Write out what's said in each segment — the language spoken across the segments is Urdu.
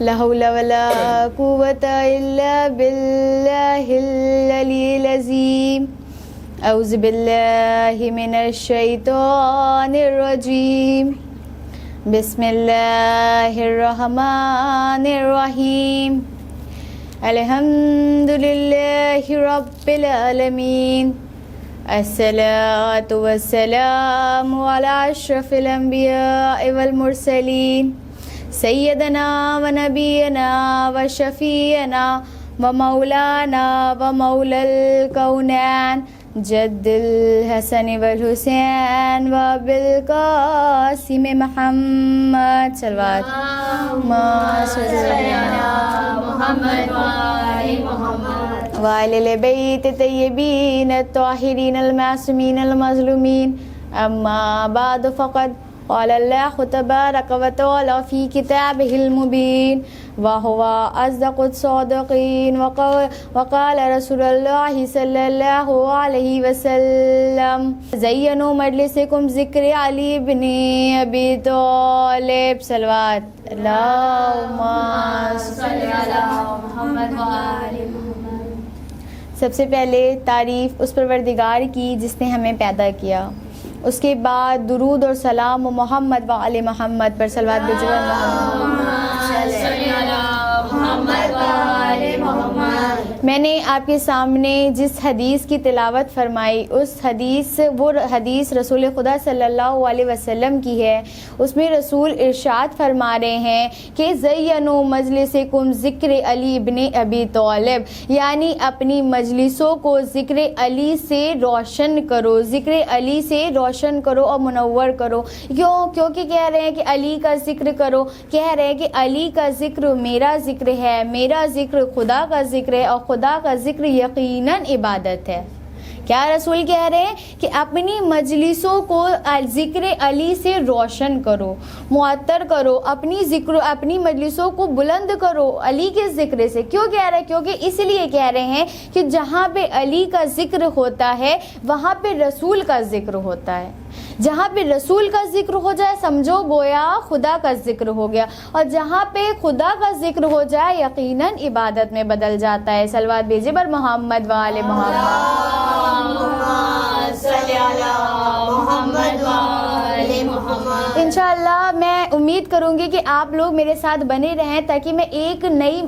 لا حول ولا قوة إلا بالله العلي العظيم أعوذ بالله من الشيطان الرجيم بسم الله الرحمن الرحيم الحمد لله رب العالمين الصلاة والسلام على أشرف الأنبياء والمرسلين سیدنا و نبینا و شفیعنا و مولانا و مولا الکونین جد الحسن والحسین و بالقاسم محمد صلوات محمد وآل بیت طیبین الطاہرین المعصومین المظلومین اما بعد فقد قال اللہ تبارک و تعالی فی کتابہ المبین وهو اصدق الصادقین وقال رسول اللہ صلی اللہ علیہ وسلم زینوا مجلسکم ذکر علی بن ابی طالب صلوات اللہم صلی علی محمد و آل محمد۔ سب سے پہلے تعریف اس پروردگار کی جس نے ہمیں پیدا کیا، اس کے بعد درود اور سلام و محمد و آل محمد پر صلوات بھیجو۔ میں نے آپ کے سامنے جس حدیث کی تلاوت فرمائی وہ حدیث رسول خدا صلی اللہ علیہ وسلم کی ہے۔ اس میں رسول ارشاد فرما رہے ہیں کہ زینوا مجلسکم ذکر علی ابن ابی طالب، یعنی اپنی مجلسوں کو ذکر علی سے روشن کرو، ذکر علی سے روشن کرو اور منور کرو۔ کیونکہ کہہ رہے ہیں کہ علی کا ذکر کرو، کہہ رہے ہیں کہ علی کا ذکر میرا ذکر ہے، میرا ذکر خدا کا ذکر ہے، اور خدا کا ذکر یقیناً عبادت ہے۔ کیا رسول کہہ رہے ہیں کہ اپنی مجلسوں کو ذکر علی سے روشن کرو، معطر کرو، اپنی مجلسوں کو بلند کرو علی کے ذکر سے۔ کیوں کہہ رہے ہیں؟ کیونکہ اس لیے کہہ رہے ہیں کہ جہاں پہ علی کا ذکر ہوتا ہے وہاں پہ رسول کا ذکر ہوتا ہے۔ جہاں پہ رسول کا ذکر ہو جائے سمجھو گویا خدا کا ذکر ہو گیا، اور جہاں پہ خدا کا ذکر ہو جائے یقیناً عبادت میں بدل جاتا ہے۔ صلوات بھیجے بر محمد و آل محمد۔ انشاءاللہ میں امید کروں گی کہ آپ لوگ میرے ساتھ بنے رہیں تاکہ میں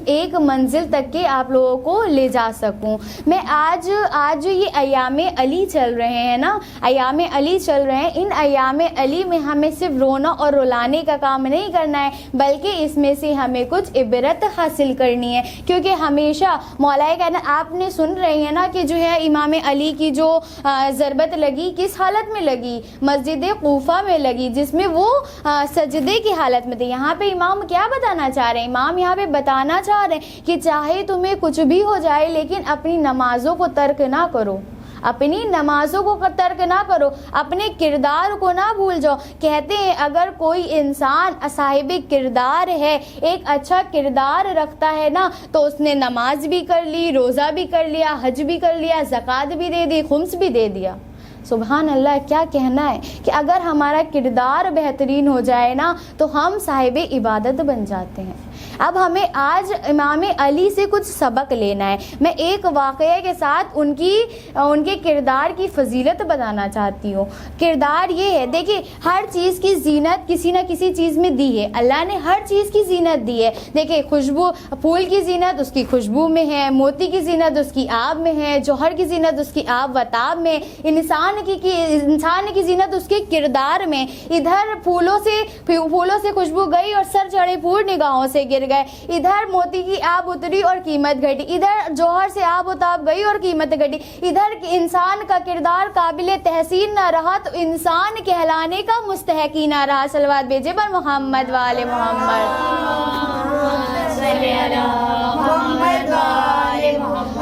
ایک منزل تک کے آپ لوگوں کو لے جا سکوں۔ میں آج یہ ایام علی چل رہے ہیں نا، ایام علی چل رہے ہیں، ان ایام علی میں ہمیں صرف رونا اور رلانے کا کام نہیں کرنا ہے بلکہ اس میں سے ہمیں کچھ عبرت حاصل کرنی ہے، کیونکہ ہمیشہ مولا کہنا آپ نے سن رہے ہیں نا کہ جو ہے امام علی کی جو ضربت لگی کس حالت میں لگی؟ مسجد کوفہ میں لگی، جس میں وہ سجدے کی حالت میں تھے۔ یہاں پہ امام کیا بتانا چاہ رہے ہیں؟ امام یہاں پہ بتانا چاہ رہے ہیں کہ چاہے تمہیں کچھ بھی ہو جائے لیکن اپنی نمازوں کو ترک نہ کرو، اپنی نمازوں کو ترک نہ کرو، اپنے کردار کو نہ بھول جاؤ۔ کہتے ہیں اگر کوئی انسان صاحب کردار ہے، ایک اچھا کردار رکھتا ہے نا، تو اس نے نماز بھی کر لی، روزہ بھی کر لیا، حج بھی کر لیا، زکوٰۃ بھی دے دی، خمس بھی دے دیا۔ سبحان اللہ، کیا کہنا ہے کہ اگر ہمارا کردار بہترین ہو جائے نا تو ہم صاحب عبادت بن جاتے ہیں۔ اب ہمیں آج امام علی سے کچھ سبق لینا ہے۔ میں ایک واقعے کے ساتھ ان کے کردار کی فضیلت بتانا چاہتی ہوں۔ کردار یہ ہے، دیکھیں ہر چیز کی زینت کسی نہ کسی چیز میں دی ہے، اللہ نے ہر چیز کی زینت دی ہے۔ دیکھیں خوشبو، پھول کی زینت اس کی خوشبو میں ہے، موتی کی زینت اس کی آب میں ہے، جوہر کی زینت اس کی آب و تاب میں، انسان کی زینت اس کے کردار میں۔ ادھر پھولوں سے خوشبو گئی اور سر چڑھے پھول نگاہوں سے گر گئے، ادھر موتی کی آب اتری اور قیمت گھٹی، ادھر جوہر سے آب و تاب گئی اور قیمت گھٹی، ادھر انسان کا کردار قابل تحسین نہ رہا تو انسان کہلانے کا مستحق ہی نہ رہا۔ صلوات بھیجے پر محمد و آل محمد۔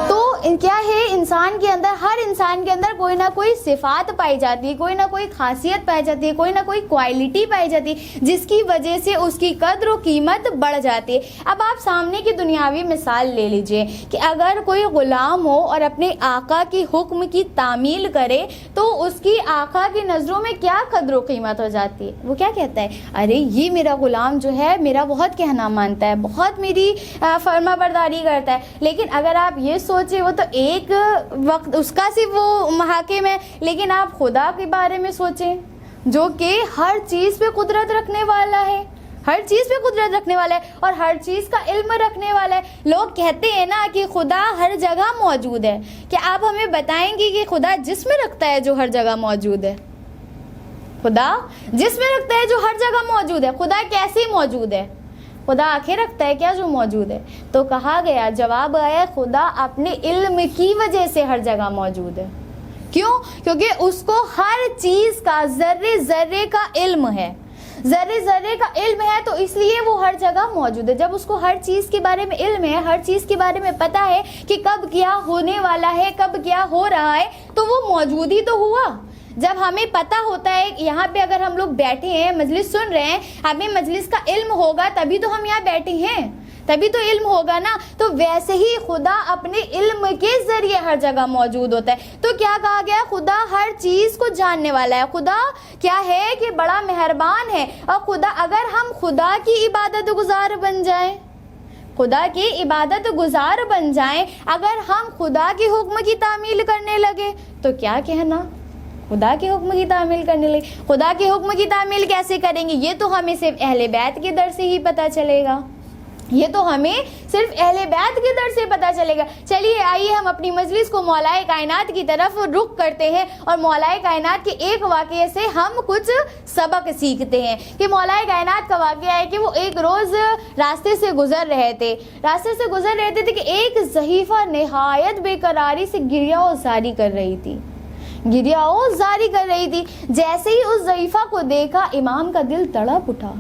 تو کیا ہے، انسان کے اندر، ہر انسان کے اندر کوئی نہ نہ کوئی صفات پائی جاتی ہے, کوئی نہ کوئی خاصیت پائی جاتی ہے, کوئی نہ کوئی کوالٹی پائی جاتی ہے جس کی وجہ سے اس کی قدر و قیمت بڑھ جاتی ہے. اب آپ سامنے کی دنیاوی مثال لے لیجئے کہ اگر کوئی غلام ہو اور اپنے آقا کی حکم کی تعمیل کرے تو اس کی آقا کی نظروں میں کیا قدر و قیمت ہو جاتی ہے. وہ کیا کہتا ہے, ارے یہ میرا غلام جو ہے میرا بہت کہنا مانتا ہے, بہت میری فرما برداری کرتا ہے. لیکن اگر آپ یہ سوچیں وہ تو ایک وقت اس کا صرف وہ محاکم ہے, لیکن آپ خدا کے بارے میں سوچیں جو کہ ہر چیز پہ قدرت رکھنے والا ہے, ہر چیز پہ قدرت رکھنے والا ہے اور ہر چیز کا علم رکھنے والا ہے. لوگ کہتے ہیں نا کہ خدا ہر جگہ موجود ہے. کیا آپ ہمیں بتائیں گے کہ خدا جسم رکھتا ہے جو ہر جگہ موجود ہے؟ خدا جسم رکھتا ہے جو ہر جگہ موجود ہے. خدا کیسے موجود ہے؟ خدا آنکھیں رکھتا ہے کیا جو موجود ہے؟ تو کہا گیا, جواب آیا, خدا اپنے علم کی وجہ سے ہر جگہ موجود ہے. کیوں؟ کیونکہ اس کو ہر چیز کا ذرے ذرے کا علم ہے, ذرے ذرے کا علم ہے, تو اس لیے وہ ہر جگہ موجود ہے. جب اس کو ہر چیز کے بارے میں علم ہے, ہر چیز کے بارے میں پتہ ہے کہ کب کیا ہونے والا ہے, کب کیا ہو رہا ہے, تو وہ موجود ہی تو ہوا. جب ہمیں پتہ ہوتا ہے یہاں پہ اگر ہم لوگ بیٹھے ہیں مجلس سن رہے ہیں, ہمیں مجلس کا علم ہوگا تبھی تو ہم یہاں بیٹھے ہیں, تبھی تو علم ہوگا نا. تو ویسے ہی خدا اپنے علم کے ذریعے ہر جگہ موجود ہوتا ہے. تو کیا کہا گیا, خدا ہر چیز کو جاننے والا ہے. خدا کیا ہے کہ بڑا مہربان ہے. اور خدا, اگر ہم خدا کی عبادت گزار بن جائیں, خدا کی عبادت گزار بن جائیں, اگر ہم خدا کے حکم کی تعمیل کرنے لگے تو کیا کہنا, خدا کے حکم کی تعمیل کرنے لگے. خدا کے حکم کی تعمیل کیسے کریں گے, یہ تو ہمیں صرف اہل بیت کے در سے ہی پتہ چلے گا, یہ تو ہمیں صرف اہل بیت کے در سے پتہ چلے گا. چلیے آئیے ہم اپنی مجلس کو مولائے کائنات کی طرف رخ کرتے ہیں اور مولائے کائنات کے ایک واقعے سے ہم کچھ سبق سیکھتے ہیں. کہ مولائے کائنات کا واقعہ ہے کہ وہ ایک روز راستے سے گزر رہے تھے کہ ایک ضعیفہ نہایت بے قراری سے گریہ و زاری کر رہی تھی. جیسے ہی اس ضعیفہ کو دیکھا امام کا دل تڑپ اٹھا.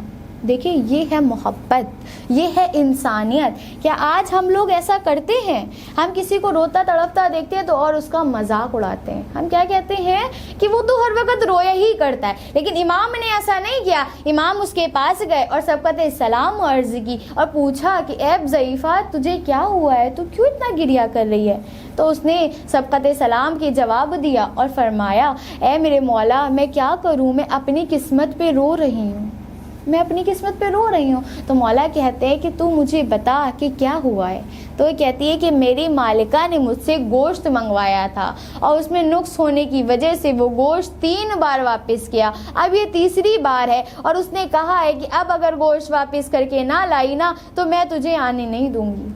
دیکھیں, یہ ہے محبت, یہ ہے انسانیت. کیا آج ہم لوگ ایسا کرتے ہیں؟ ہم کسی کو روتا تڑپتا دیکھتے ہیں تو اور اس کا مذاق اڑاتے ہیں. ہم کیا کہتے ہیں کہ وہ تو ہر وقت رویا ہی کرتا ہے. لیکن امام نے ایسا نہیں کیا. امام اس کے پاس گئے اور سبقت سلام عرض کی اور پوچھا کہ اے ضعیفہ, تجھے کیا ہوا ہے, تو کیوں اتنا گریہ کر رہی ہے؟ تو اس نے سبقت سلام کی جواب دیا اور فرمایا, اے میرے مولا, میں کیا کروں, میں اپنی قسمت پہ رو رہی ہوں, میں اپنی قسمت پہ رو رہی ہوں. تو مولا کہتے ہیں کہ تو مجھے بتا کہ کیا ہوا ہے. تو وہ کہتی ہے کہ میری مالکہ نے مجھ سے گوشت منگوایا تھا اور اس میں نقص ہونے کی وجہ سے وہ گوشت 3 بار واپس کیا, اب یہ تیسری بار ہے, اور اس نے کہا ہے کہ اب اگر گوشت واپس کر کے نہ لائی نا تو میں تجھے آنے نہیں دوں گی.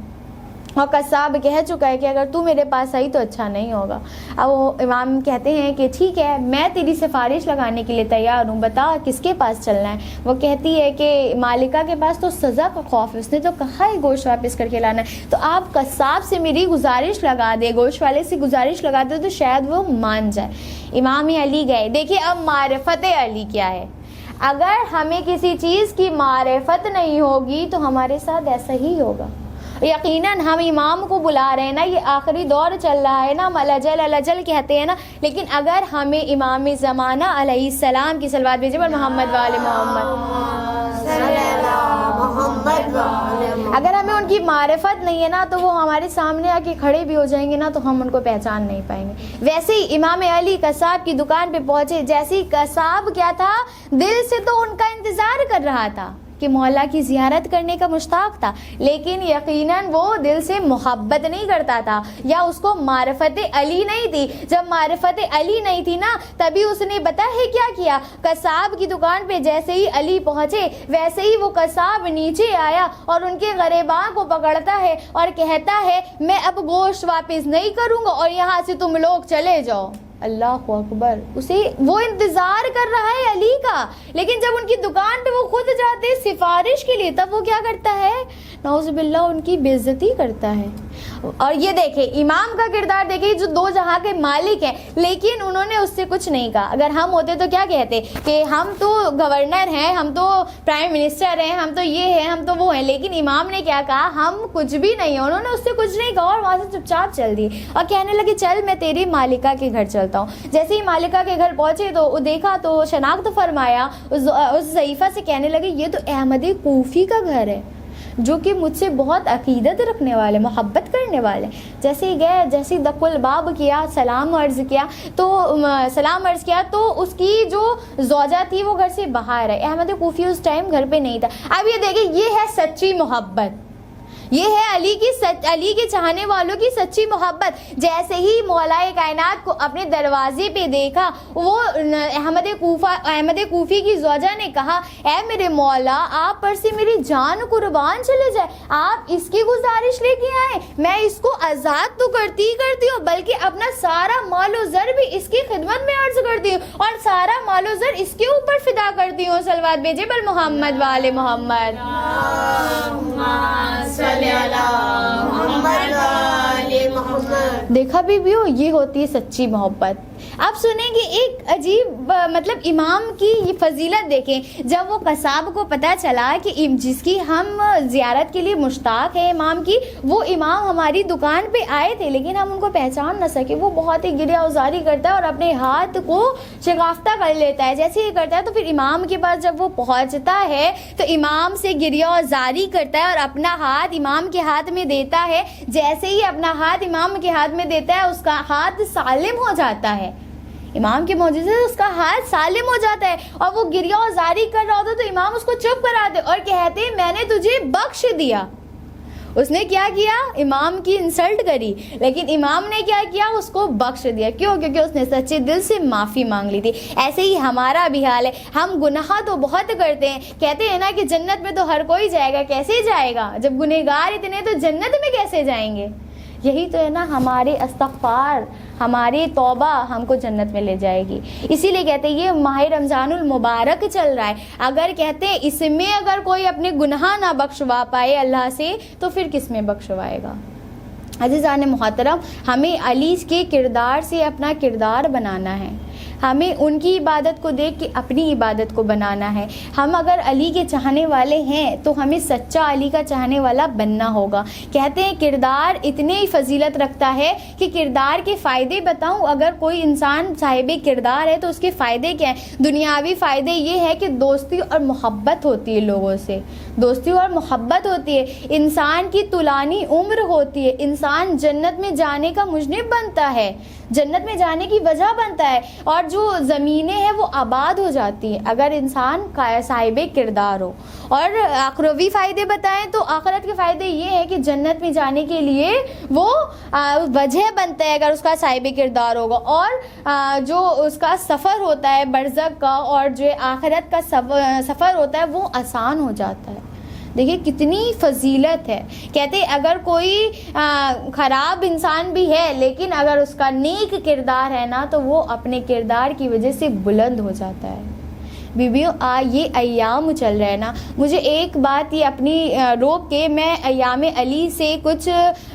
اور قصاب کہہ چکا ہے کہ اگر تو میرے پاس آئی تو اچھا نہیں ہوگا. اب وہ امام کہتے ہیں کہ ٹھیک ہے, میں تیری سفارش لگانے کے لیے تیار ہوں, بتا کس کے پاس چلنا ہے. وہ کہتی ہے کہ مالکہ کے پاس تو سزا کا خوف ہے, اس نے تو کہا ہے گوشت واپس کر کے لانا ہے, تو آپ قصاب سے میری گزارش لگا دے, گوشت والے سے گزارش لگا دے تو شاید وہ مان جائے. امام علی گئے. دیکھیے اب معرفت علی کیا ہے. اگر ہمیں کسی چیز کی معرفت نہیں ہوگی تو ہمارے ساتھ ایسا ہی ہوگا. یقیناً ہم امام کو بلا رہے ہیں نا, یہ آخری دور چل رہا ہے نا, ہم الجل کہتے ہیں نا, لیکن اگر ہمیں امام زمانہ علیہ السلام کی صلوات بھیجے پر محمد وآل محمد, اگر ہمیں ان کی معرفت نہیں ہے نا تو وہ ہمارے سامنے آ کے کھڑے بھی ہو جائیں گے نا تو ہم ان کو پہچان نہیں پائیں گے. ویسے ہی امام علی قصاب کی دکان پہ پہنچے. جیسے ہی قصاب کیا تھا, دل سے تو ان کا انتظار کر رہا تھا کہ مولا کی زیارت کرنے کا مشتاق تھا, لیکن یقیناً وہ دل سے محبت نہیں کرتا تھا, یا اس کو معرفت علی نہیں تھی. جب معرفت علی نہیں تھی نا تبھی اس نے بتا ہے کیا کیا, قصاب کی دکان پہ جیسے ہی علی پہنچے ویسے ہی وہ قصاب نیچے آیا اور ان کے غریباں کو پکڑتا ہے اور کہتا ہے میں اب گوشت واپس نہیں کروں گا اور یہاں سے تم لوگ چلے جاؤ. اللہ اکبر. اسے وہ انتظار کر رہا ہے علی کا, لیکن جب ان کی دکان پہ وہ خود جاتے سفارش کے لیے تب وہ کیا کرتا ہے, نعوذ باللہ ان کی بے عزتی کرتا ہے. اور یہ دیکھیں امام کا کردار دیکھیں جو دو جہاں کے مالک ہیں، لیکن انہوں نے اس سے کچھ نہیں کہا. اگر ہم ہوتے تو کیا کہتے کہ ہم تو گورنر ہیں، ہم تو پرائم منسٹر ہیں، ہم تو یہ ہیں، ہم تو وہ ہیں. لیکن امام نے کیا کہا؟ ہم کچھ بھی نہیں ہیں. انہوں نے اس سے کچھ نہیں کہا اور وہاں سے چپ چاپ چل دی اور کہنے لگے چل میں تیری مالکہ کے گھر چلتا ہوں. جیسے ہی مالکہ کے گھر پہنچے تو وہ دیکھا تو شناخت فرمایا. اس ضعیفہ سے کہنے لگے یہ تو احمد کوفی کا گھر ہے جو کہ مجھ سے بہت عقیدت رکھنے والے، محبت کرنے والے. جیسے ہی گئے، جیسے ہی دق الباب کیا، سلام عرض کیا تو اس کی جو زوجہ تھی وہ گھر سے باہر ہے. احمد کوفی اس ٹائم گھر پہ نہیں تھا. اب یہ دیکھیں یہ ہے سچی محبت، یہ ہے علی کے چاہنے والوں کی سچی محبت. جیسے ہی مولائے کائنات کو اپنے دروازے پہ دیکھا، وہ احمد کوفی کی زوجہ نے کہا اے میرے مولا آپ پر سے میری جان قربان چلے جائے، آپ اس کی گزارش لے کے آئے، میں اس کو آزاد تو کرتی ہوں بلکہ اپنا سارا مال و زر بھی اس کی خدمت میں عرض کرتی ہوں اور سارا مال و زر اس کے اوپر فدا کرتی ہوں. صلوات بھیجے بر محمد وآل محمد. دیکھا بیویو، یہ ہوتی ہے سچی محبت. آپ سنیں گے ایک عجیب مطلب امام کی یہ فضیلت دیکھیں. جب وہ قصاب کو پتہ چلا کہ جس کی ہم زیارت کے لیے مشتاق ہیں امام کی، وہ امام ہماری دکان پہ آئے تھے لیکن ہم ان کو پہچان نہ سکے، وہ بہت ہی گریہ ازاری کرتا ہے اور اپنے ہاتھ کو شگافتہ کر لیتا ہے. جیسے یہ کرتا ہے تو پھر امام کے پاس جب وہ پہنچتا ہے تو امام سے گریہ ازاری کرتا ہے اور اپنا ہاتھ امام کے ہاتھ میں دیتا ہے. جیسے ہی اپنا ہاتھ امام کے ہاتھ میں دیتا ہے اس کا ہاتھ سالم ہو جاتا ہے. امام کے معجزے سے اس کا ہاتھ سالم ہو جاتا ہے اور وہ گریہ ازاری کر رہا ہوتا تو امام اس کو چپ کراتے اور کہتے میں نے تجھے بخش دیا. اس نے کیا کیا؟ امام کی انسلٹ کری، لیکن امام نے کیا کیا؟ اس کو بخش دیا. کیوں؟ کیونکہ اس نے سچے دل سے معافی مانگ لی تھی. ایسے ہی ہمارا بھی حال ہے. ہم گناہ تو بہت کرتے ہیں، کہتے ہیں نا کہ جنت میں تو ہر کوئی جائے گا. کیسے جائے گا؟ جب گنہگار اتنے تو جنت میں کیسے جائیں گے؟ یہی تو ہے نا، ہمارے استغفار، ہماری توبہ ہم کو جنت میں لے جائے گی. اسی لیے کہتے ہیں یہ ماہ رمضان المبارک چل رہا ہے، اگر کہتے ہیں اس میں اگر کوئی اپنے گناہ نہ بخشوا پائے اللہ سے تو پھر کس میں بخشوائے گا؟ عزیزان محترم، ہمیں علی کے کردار سے اپنا کردار بنانا ہے. ہمیں ان کی عبادت کو دیکھ کے اپنی عبادت کو بنانا ہے. ہم اگر علی کے چاہنے والے ہیں تو ہمیں سچا علی کا چاہنے والا بننا ہوگا. کہتے ہیں کردار اتنی فضیلت رکھتا ہے کہ کردار کے فائدے بتاؤں. اگر کوئی انسان صاحب کردار ہے تو اس کے فائدے کیا ہیں؟ دنیاوی فائدے یہ ہے کہ دوستی اور محبت ہوتی ہے، لوگوں سے دوستی اور محبت ہوتی ہے، انسان کی طولانی عمر ہوتی ہے، انسان جنت میں جانے کا مجنب بنتا ہے، جنت میں جانے کی وجہ بنتا ہے، اور جو زمینیں ہیں وہ آباد ہو جاتی ہیں اگر انسان صاحب کردار ہو. اور اخروی فائدے بتائیں تو آخرت کے فائدے یہ ہے کہ جنت میں جانے کے لیے وہ وجہ بنتا ہے اگر اس کا صاحب کردار ہوگا. اور جو اس کا سفر ہوتا ہے برزخ کا اور جو آخرت کا سفر ہوتا ہے وہ آسان ہو جاتا ہے. دیکھیے کتنی فضیلت ہے. کہتے اگر کوئی خراب انسان بھی ہے لیکن اگر اس کا نیک کردار ہے نا تو وہ اپنے کردار کی وجہ سے بلند ہو جاتا ہے. بیویوں یہ ایام چل رہا ہے نا، مجھے ایک بات یہ اپنی روک کے میں ایام علی سے کچھ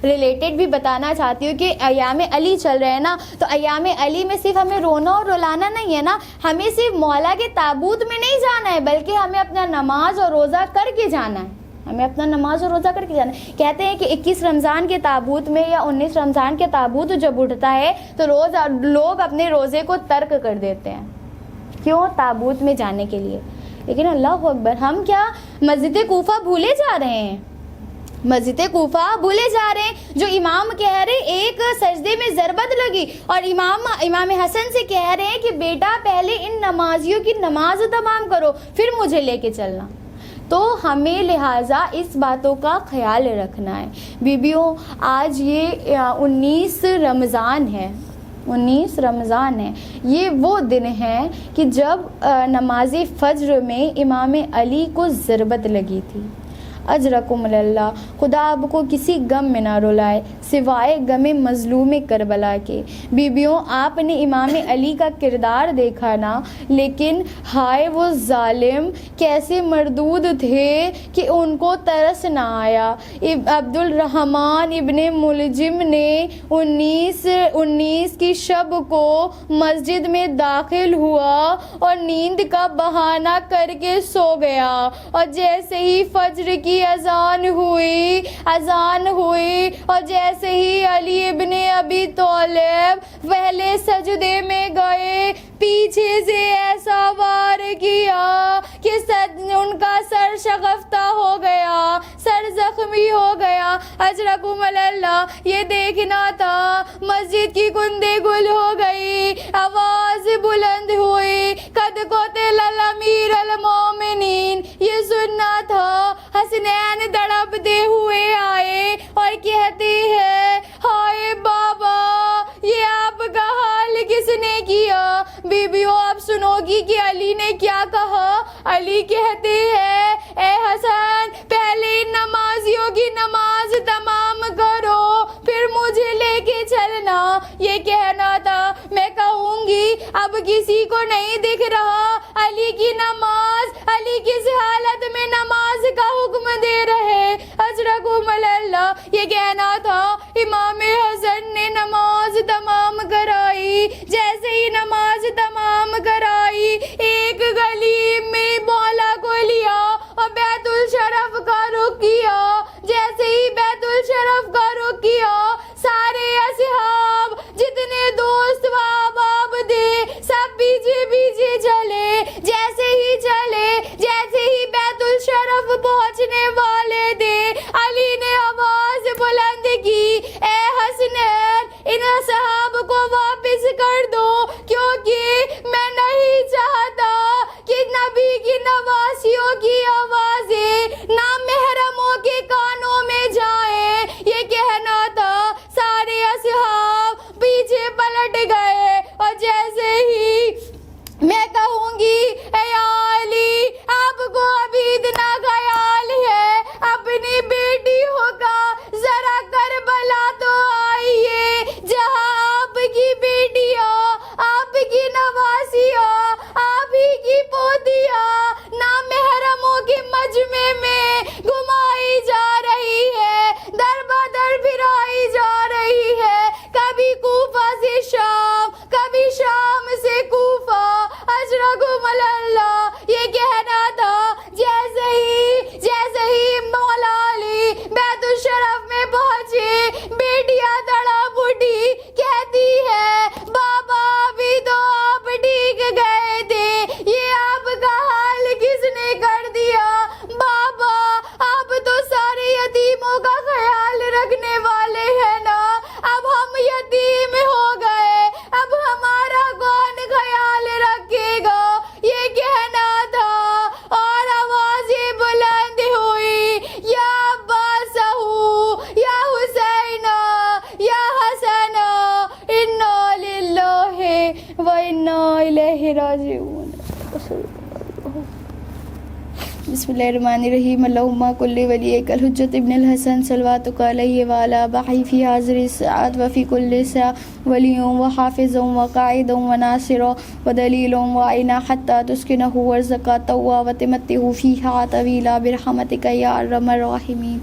ریلیٹڈ بھی بتانا چاہتی ہوں کہ ایام علی چل رہے ہیں نا تو ایام علی میں صرف ہمیں رونا اور رلانا نہیں ہے نا، ہمیں صرف مولا کے تابوت میں نہیں جانا ہے بلکہ ہمیں اپنا نماز اور روزہ کر کے جانا ہے. ہمیں اپنا نماز اور روزہ کر کے جانا ہے. کہتے ہیں کہ 21 رمضان کے تابوت میں یا 19 رمضان کے تابوت جب اٹھتا ہے تو لوگ اپنے روزے کو ترک کر دیتے ہیں. کیوں؟ تابوت میں جانے کے لیے. لیکن اللہ اکبر، ہم کیا مسجد کوفہ بھولے جا رہے ہیں؟ مسجد کوفہ بھولے جا رہے ہیں جو امام کہہ رہے ایک سجدے میں ضربت لگی اور امام حسن سے کہہ رہے ہیں کہ بیٹا پہلے ان نمازیوں کی نماز تمام کرو پھر مجھے لے کے چلنا. تو ہمیں لہٰذا اس باتوں کا خیال رکھنا ہے. بیبیوں آج یہ 19 رمضان ہے، 19 رمضان ہے. یہ وہ دن ہے کہ جب نماز فجر میں امام علی کو ضربت لگی تھی اجرکم اللہ. خدا آپ کو کسی غم میں نہ رلائے سوائے غم مظلوم کربلا کے. بیبیوں آپ نے امام علی کا کردار دیکھا نا, لیکن ہائے وہ ظالم کیسے مردود تھے کہ ان کو ترس نہ آیا. عبد الرحمن ابن ملجم نے 19 کی شب کو مسجد میں داخل ہوا اور نیند کا بہانہ کر کے سو گیا, اور جیسے ہی فجر کی اذان ہوئی اور جیسے ہی علی ابن ابی طالب پہلے سجدے میں گئے, پیچھے سے ایسا وار کیا کہ ان کا سر شگفتہ ہو گیا, سر زخمی ہو گیا. اجرکم اللہ, یہ دیکھنا تھا. مسجد کی کندے گل ہو گئی, آواز بلند ہوئی, قد قتل الامیر المومنین, یہ سننا تھا. حسنین تڑپتے ہوئے آئے اور کہتے ہیں ہائے بابا یہ آپ کا حال کس نے کیا. بیبیوں آپ سنو گی کہ علی نے کیا کہا. علی کہتے ہیں اے حسن پہلے ان نمازیوں کی نماز تمام کرو پھر مجھے لے کے چلنا. یہ کہنا تھا. میں کہوں گی اب کسی کو نہیں دکھ رہا علی کی نماز, علی کس حالت میں نماز کا حکم دے رہے. اجرکم اللہ, یہ کہنا تھا. امام حسن نے نماز تمام کرائی. جیسے ہی نماز تمام کرائی ایک گلی میں مولا کو لیا اور بیت الشرف کا رخ کیا. جیسے ہی بیت الشرف کا رخ کیا سارے اصحاب جتنے دوست و احباب تھے سب پیچھے پیچھے چلے. جیسے ہی بیت الشرف پہنچنے والے تھے علی نے آواز بلند کی اے حسنین ان اصحاب کو واپس کر دو, کیونکہ میں نہیں چاہتا کہ نبی کی نواسیوں کی آوازیں نامحرموں کے کانوں میں جائیں. یہ کہنا تھا. سارے اصحاب پیچھے پلٹ گئے اور جیسے ہی میں کہوں گی اے علی آپ کو ابھی اتنا خیال ہے اپنی بیٹیوں کا, ذرا کربلا تو آئیے جہاں آپ کی بیٹیاں, آپ کی نواسیاں, آپ ہی کی پوتیاں نامحرموں کے مجمع میں گھمائی جا رہی ہے, در بدر پھرائی جا رہی ہے. کبھی کوفہ سے شام, کبھی شام سے کوفہ. اجرکم اللہ, یہ کہنا تھا. جیسے ہی مولا علی بیت الشرف میں پہنچے بیٹیاں تڑپ اٹھی, کہتی ہے بابا ابھی تو آپ ٹھیک گئے تھے, یہ آپ کا حال کس نے کر دیا. بابا آپ تو سارے یتیموں کا خیال رکھنے والے ہیں نا, اب ہم یتیم ہو گئے, اب ہمارا کون خیال رکھے گا. یہ کہنا تھا اور آوازیں بلند ہوئی یا عباس یا حسین یا حسن انا للہ و انا الیہ راجعون. بسم اللہ الرحمن الرحیم. اللہم کل ولیک الحجۃ ابن الحسن صلواتک علیہ وعلی آبائہ فی حاضر الساعۃ وفی کل ساعۃ ولی و حافظ و قائد و ناصر و دلیل و عین حتی تسکنہ ورزقہ طوا و تمتعہ فیہا طویلا برحمتک یا ارحم الراحمین.